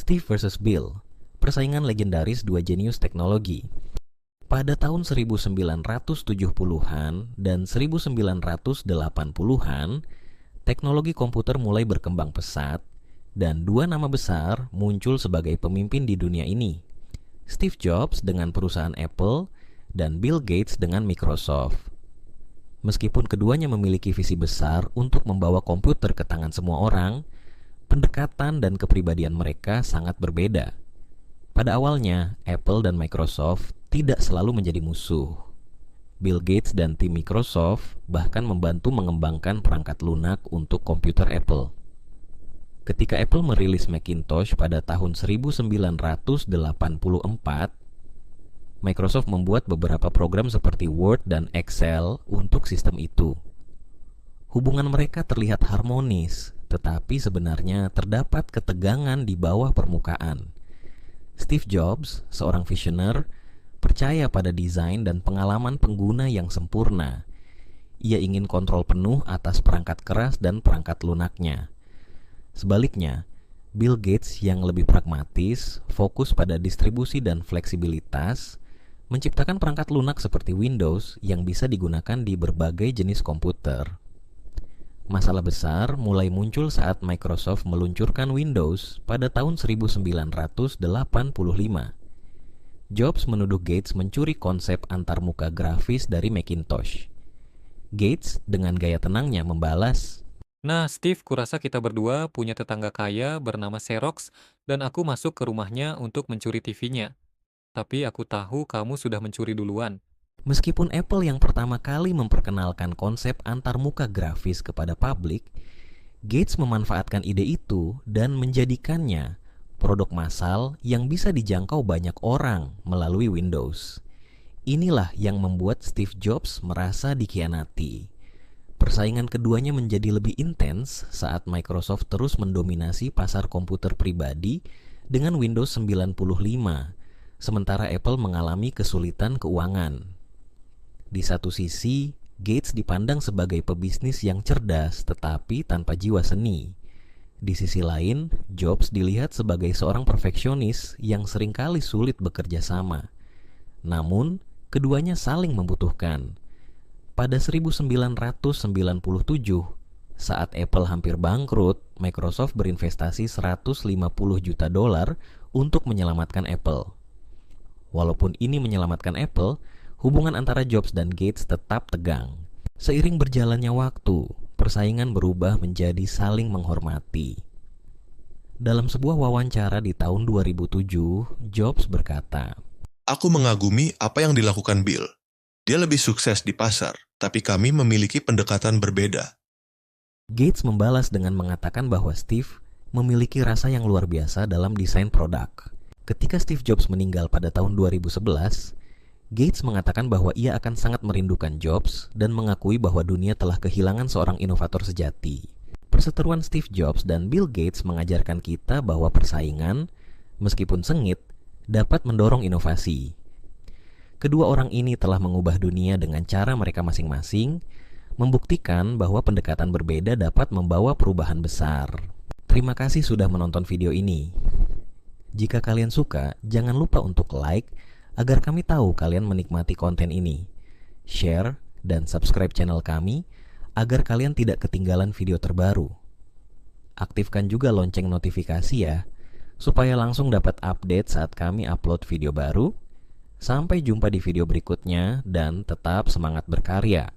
Steve versus Bill, persaingan legendaris dua jenius teknologi. Pada tahun 1970-an dan 1980-an, teknologi komputer mulai berkembang pesat dan dua nama besar muncul sebagai pemimpin di dunia ini. Steve Jobs dengan perusahaan Apple dan Bill Gates dengan Microsoft. Meskipun keduanya memiliki visi besar untuk membawa komputer ke tangan semua orang, pendekatan dan kepribadian mereka sangat berbeda. Pada awalnya, Apple dan Microsoft tidak selalu menjadi musuh. Bill Gates dan tim Microsoft bahkan membantu mengembangkan perangkat lunak untuk komputer Apple. Ketika Apple merilis Macintosh pada tahun 1984, Microsoft membuat beberapa program seperti Word dan Excel untuk sistem itu. Hubungan mereka terlihat harmonis, tetapi sebenarnya terdapat ketegangan di bawah permukaan. Steve Jobs, seorang visioner, percaya pada desain dan pengalaman pengguna yang sempurna. Ia ingin kontrol penuh atas perangkat keras dan perangkat lunaknya. Sebaliknya, Bill Gates yang lebih pragmatis, fokus pada distribusi dan fleksibilitas, menciptakan perangkat lunak seperti Windows yang bisa digunakan di berbagai jenis komputer. Masalah besar mulai muncul saat Microsoft meluncurkan Windows pada tahun 1985. Jobs menuduh Gates mencuri konsep antarmuka grafis dari Macintosh. Gates dengan gaya tenangnya membalas, Nah, Steve, kurasa kita berdua punya tetangga kaya bernama Xerox dan aku masuk ke rumahnya untuk mencuri TV-nya. Tapi aku tahu kamu sudah mencuri duluan. meskipun Apple yang pertama kali memperkenalkan konsep antarmuka grafis kepada publik, Gates memanfaatkan ide itu dan menjadikannya produk massal yang bisa dijangkau banyak orang melalui Windows. Inilah yang membuat Steve Jobs merasa dikhianati. Persaingan keduanya menjadi lebih intens saat Microsoft terus mendominasi pasar komputer pribadi dengan Windows 95, sementara Apple mengalami kesulitan keuangan. Di satu sisi, Gates dipandang sebagai pebisnis yang cerdas tetapi tanpa jiwa seni. Di sisi lain, Jobs dilihat sebagai seorang perfeksionis yang seringkali sulit bekerja sama. Namun, keduanya saling membutuhkan. Pada 1997, saat Apple hampir bangkrut, Microsoft berinvestasi $150 juta untuk menyelamatkan Apple. Walaupun ini menyelamatkan Apple, hubungan antara Jobs dan Gates tetap tegang. Seiring berjalannya waktu, persaingan berubah menjadi saling menghormati. Dalam sebuah wawancara di tahun 2007, Jobs berkata, Aku mengagumi apa yang dilakukan Bill. Dia lebih sukses di pasar, tapi kami memiliki pendekatan berbeda. Gates membalas dengan mengatakan bahwa Steve memiliki rasa yang luar biasa dalam desain produk. Ketika Steve Jobs meninggal pada tahun 2011, Gates mengatakan bahwa ia akan sangat merindukan Jobs dan mengakui bahwa dunia telah kehilangan seorang inovator sejati. Perseteruan Steve Jobs dan Bill Gates mengajarkan kita bahwa persaingan, meskipun sengit, dapat mendorong inovasi. Kedua orang ini telah mengubah dunia dengan cara mereka masing-masing, membuktikan bahwa pendekatan berbeda dapat membawa perubahan besar. Terima kasih sudah menonton video ini. Jika kalian suka, jangan lupa untuk like agar kami tahu kalian menikmati konten ini. Share dan subscribe channel kami agar kalian tidak ketinggalan video terbaru. Aktifkan juga lonceng notifikasi ya, supaya langsung dapat update saat kami upload video baru. Sampai jumpa di video berikutnya dan tetap semangat berkarya.